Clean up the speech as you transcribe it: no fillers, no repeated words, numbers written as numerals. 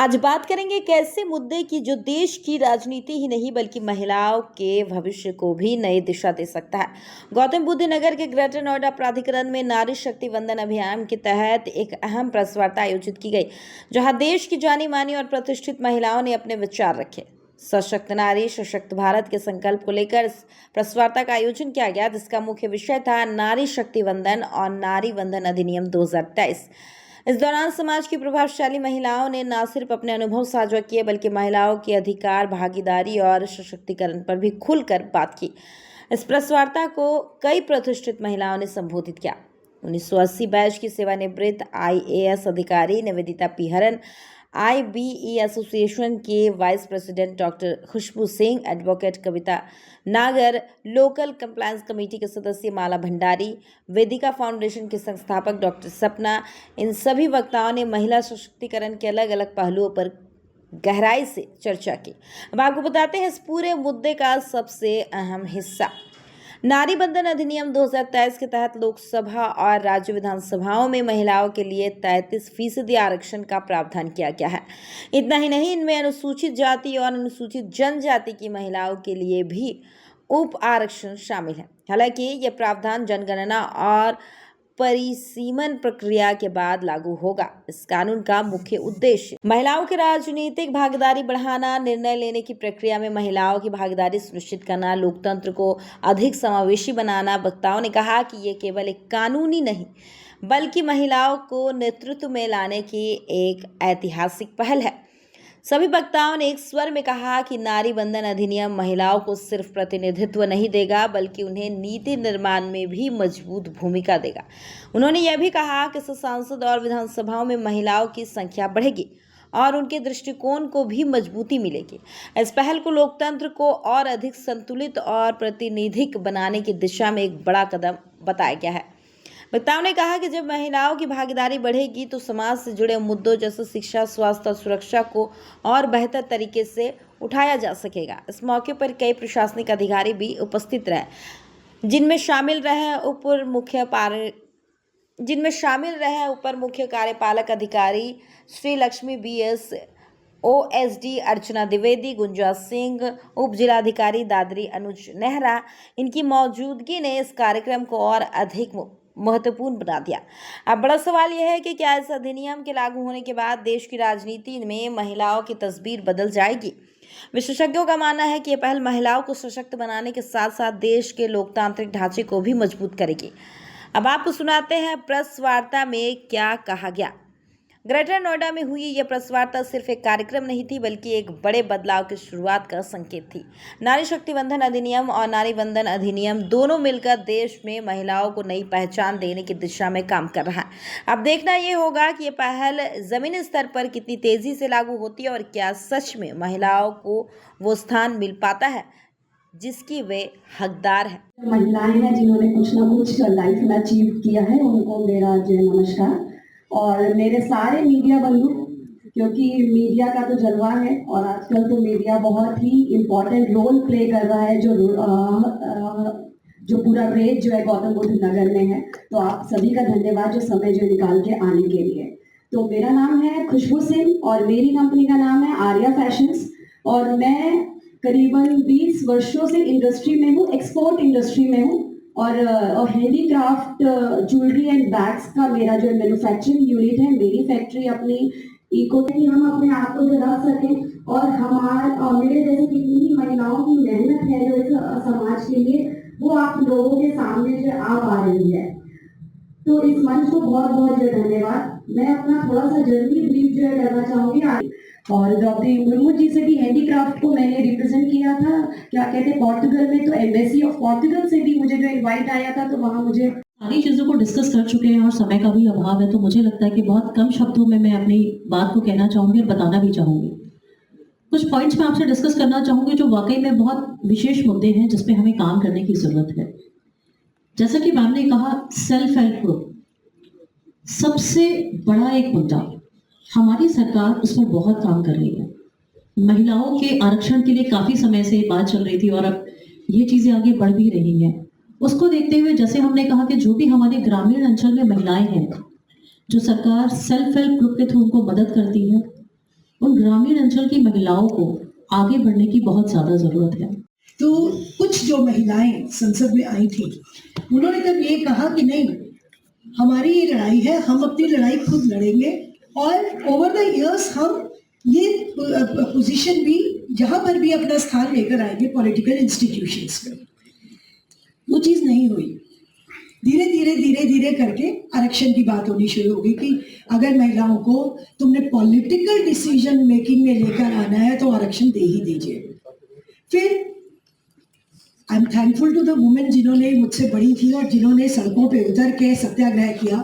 आज बात करेंगे एक ऐसे मुद्दे की जो देश की राजनीति ही नहीं बल्कि महिलाओं के भविष्य को भी नई दिशा दे सकता है। गौतम बुद्ध नगर के ग्रेटर नोएडा प्राधिकरण में नारी शक्ति वंदन अभियान के तहत एक अहम प्रेस वार्ता आयोजित की गई, जहां देश की जानी मानी और प्रतिष्ठित महिलाओं ने अपने विचार रखे। सशक्त नारी सशक्त भारत के संकल्प को लेकर इस प्रेस वार्ता का आयोजन किया गया, जिसका मुख्य विषय था नारी शक्ति वंदन और नारी वंदन अधिनियम 2023। इस दौरान समाज की प्रभावशाली महिलाओं ने न सिर्फ अपने अनुभव साझा किए बल्कि महिलाओं के अधिकार, भागीदारी और सशक्तिकरण पर भी खुलकर बात की। इस प्रेस वार्ता को कई प्रतिष्ठित महिलाओं ने संबोधित किया। 1980 बैच की सेवानिवृत्त IAS अधिकारी निवेदिता पी हरन, IBE एसोसिएशन के वाइस प्रेसिडेंट डॉक्टर खुशबू सिंह, एडवोकेट कविता नागर, लोकल कंप्लायंस कमेटी के सदस्य माला भंडारी, वेदिका फाउंडेशन के संस्थापक डॉक्टर सपना, इन सभी वक्ताओं ने महिला सशक्तिकरण के अलग अलग पहलुओं पर गहराई से चर्चा की। अब आपको बताते हैं इस पूरे मुद्दे का सबसे अहम हिस्सा। नारी वंदन अधिनियम 2023 के तहत लोकसभा और राज्य विधानसभाओं में महिलाओं के लिए 33% आरक्षण का प्रावधान किया गया है। इतना ही नहीं, इनमें अनुसूचित जाति और अनुसूचित जनजाति की महिलाओं के लिए भी उप आरक्षण शामिल है। हालांकि यह प्रावधान जनगणना और परिसीमन प्रक्रिया के बाद लागू होगा। इस कानून का मुख्य उद्देश्य महिलाओं की राजनीतिक भागीदारी बढ़ाना, निर्णय लेने की प्रक्रिया में महिलाओं की भागीदारी सुनिश्चित करना, लोकतंत्र को अधिक समावेशी बनाना। वक्ताओं ने कहा कि ये केवल एक कानूनी नहीं बल्कि महिलाओं को नेतृत्व में लाने की एक ऐतिहासिक पहल है। सभी वक्ताओं ने एक स्वर में कहा कि नारी वंदन अधिनियम महिलाओं को सिर्फ प्रतिनिधित्व नहीं देगा बल्कि उन्हें नीति निर्माण में भी मजबूत भूमिका देगा। उन्होंने यह भी कहा कि संसद और विधानसभाओं में महिलाओं की संख्या बढ़ेगी और उनके दृष्टिकोण को भी मजबूती मिलेगी। इस पहल को लोकतंत्र को और अधिक संतुलित और प्रातिनिधिक बनाने की दिशा में एक बड़ा कदम बताया गया है। वक्ताओं ने कहा कि जब महिलाओं की भागीदारी बढ़ेगी तो समाज से जुड़े मुद्दों जैसे शिक्षा, स्वास्थ्य और सुरक्षा को और बेहतर तरीके से उठाया जा सकेगा। इस मौके पर कई प्रशासनिक अधिकारी भी उपस्थित रहे, जिनमें शामिल रहे अपर मुख्य कार्यपालक अधिकारी श्री लक्ष्मी BS, OSD अर्चना द्विवेदी, गुंजा सिंह, उप जिलाधिकारी दादरी अनुज नेहरा। इनकी मौजूदगी ने इस कार्यक्रम को और अधिक महत्वपूर्ण बना दिया। अब बड़ा सवाल यह है कि क्या इस अधिनियम के लागू होने के बाद देश की राजनीति में महिलाओं की तस्वीर बदल जाएगी। विशेषज्ञों का मानना है कि यह पहल महिलाओं को सशक्त बनाने के साथ साथ देश के लोकतांत्रिक ढांचे को भी मजबूत करेगी। अब आपको सुनाते हैं प्रेस वार्ता में क्या कहा गया। ग्रेटर नोएडा में हुई यह प्रेस वार्ता सिर्फ एक कार्यक्रम नहीं थी बल्कि एक बड़े बदलाव की शुरुआत का संकेत थी। नारी शक्ति वंदन अधिनियम और नारी वंदन अधिनियम दोनों मिलकर देश में महिलाओं को नई पहचान देने की दिशा में काम कर रहा है। अब देखना यह होगा कि यह पहल जमीनी स्तर पर कितनी तेजी से लागू होती है और क्या सच में महिलाओं को वो स्थान मिल पाता है जिसकी वे हकदार है। महिलाएं हैं जिन्होंने कुछ ना कुछ लाइफ में अचीव किया है, उनको मेरा जय नमस्कार। और मेरे सारे मीडिया बंधु, क्योंकि मीडिया का तो जलवा है और आजकल तो मीडिया बहुत ही इम्पोर्टेंट रोल प्ले कर रहा है, जो पूरा रेट जो है गौतम बुद्ध नगर में है। तो आप सभी का धन्यवाद जो समय जो निकाल के आने के लिए। तो मेरा नाम है खुशबू सिंह और मेरी कंपनी का नाम है आर्या फैशंस और मैं करीबन 20 वर्षों से इंडस्ट्री में हूँ, एक्सपोर्ट इंडस्ट्री में हूँ और हैंडीक्राफ्ट ज्वेलरी एंड बैग्स का मेरा जो मैन्युफैक्चरिंग यूनिट है। मेरी फैक्ट्री अपनी इको कि हम अपने आप को रख सकें और हमारे मेरे जैसे कितनी ही महिलाओं की मेहनत है जो इस समाज के लिए, वो आप लोगों के सामने जो आ पा रही है। तो इस मंच को बहुत बहुत जो धन्यवाद। मैं अपना थोड़ा सा जर्नी ब्रीफ जो है करना चाहूँगी। और द्रौपदी मुर्मू जी से भी हैंडीक्राफ्ट को मैंने रिप्रेजेंट किया था, क्या कहते हैं, पोर्टुगल में। तो एम्बेसी ऑफ पोर्टुगल से भी मुझे जो इनवाइट आया था, तो वहाँ मुझे सारी चीज़ों को डिस्कस कर चुके हैं और समय का भी अभाव है, तो मुझे लगता है कि बहुत कम शब्दों में मैं अपनी बात को कहना चाहूँगी और बताना भी चाहूँगी। कुछ पॉइंट्स मैं आपसे डिस्कस करना चाहूँगी जो वाकई में बहुत विशेष मुद्दे हैं जिस पे हमें काम करने की ज़रूरत है। जैसा कि मैम ने कहा, सेल्फ हेल्प ग्रुप सबसे बड़ा एक मुद्दा, हमारी सरकार उस पर बहुत काम कर रही है। महिलाओं के आरक्षण के लिए काफ़ी समय से बात चल रही थी और अब ये चीज़ें आगे बढ़ भी रही हैं। उसको देखते हुए जैसे हमने कहा कि जो भी हमारे ग्रामीण अंचल में महिलाएं हैं, जो सरकार सेल्फ हेल्प ग्रुप के थ्रू उनको मदद करती है, उन ग्रामीण अंचल की महिलाओं को आगे बढ़ने की बहुत ज़्यादा ज़रूरत है। तो कुछ जो महिलाएं संसद में आई थी, उन्होंने तब ये कहा कि नहीं, हमारी ये लड़ाई है, हम अपनी लड़ाई खुद लड़ेंगे और ओवर द इयर्स हम ये पोजीशन भी जहां पर भी अपना स्थान लेकर आएंगे पॉलिटिकल इंस्टीट्यूशंस में। वो चीज नहीं हुई। धीरे धीरे करके आरक्षण की बात होनी शुरू होगी कि अगर महिलाओं को तुमने पॉलिटिकल डिसीजन मेकिंग में लेकर आना है तो आरक्षण दे ही दीजिए। फिर I am thankful to the women जिन्होंने मुझसे बड़ी थी और जिन्होंने सड़कों पे उतर के सत्याग्रह किया